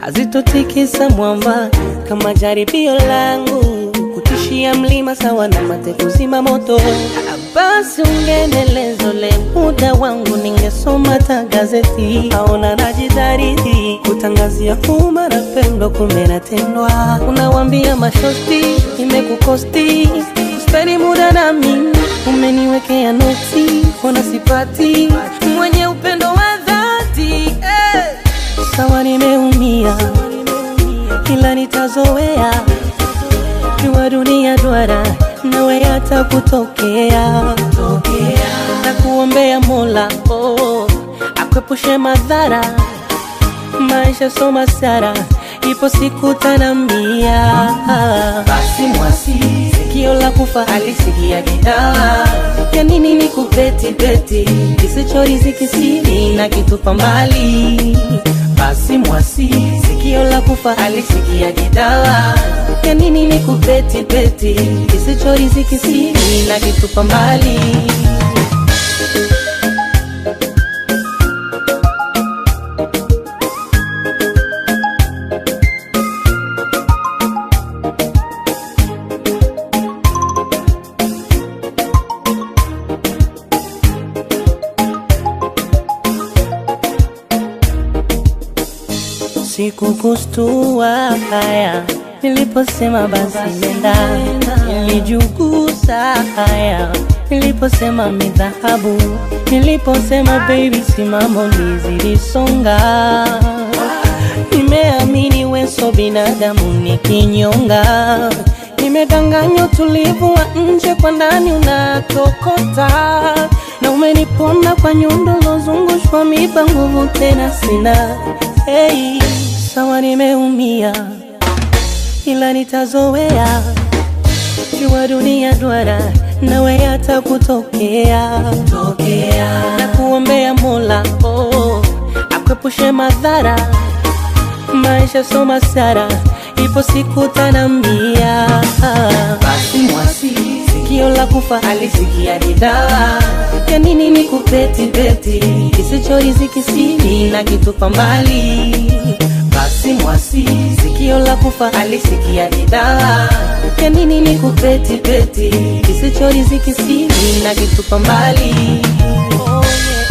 hazitotikisa mwamba kama jaribio langu kutishia mlima sawa na mate kuzima moto. Basi ungenelezo le muda wangu ningesoma ta gazeti. Aona najidhariti kutangazia umma na pendo kumbe natendwa. Unawambia mashosti imekukosti speni muda na mimi umeniwekea noti. Ona sipati mwenye upendo wa dhati sawa nimeumia ila nitazoea. Jua dunia duara nawe hata kutokea na kuombea Mola akwepushe madhara. Maisha soma sara ipo siku tanambia. Basi mwasi sikio la kufa alisikia gitaa. Ya nini ni kupeti peti kisichoriziki siri na kitupa mbali. Basi mwasi sikio la kufa alisikia gitaa. Ya nini ni kupeti peti kisichoriziki siri na kitupa mbali. Sikukustua haya niliposema basi nenda. Nilijugusa haya niliposema midhahabu. Niliposema baby simamo nizilisonga. Nimeamini weso binadamu ni kinyonga. Nimedanganya utulivu wa nje kwa ndani unatokota. Na umenipona kwa nyundo lozungushwa miba nguvu tena sina. Hey, sawa nimeumia ila nitazoea. Jua dunia duara nawe hata kutokea na kuombea Mola akwepushe madhara. Maisha soma sara ipo siku tanambia. Basi mwasi sikio la kufa alisikia gitaa. Ya nini ni kupeti peti kisichoriziki siri na kitupa mbali. Basi mwasi sikio la kufa alisikia gitaa. Ya nini ni kupeti peti kisichoriziki siri na kitupa mbali. Oh, yeah.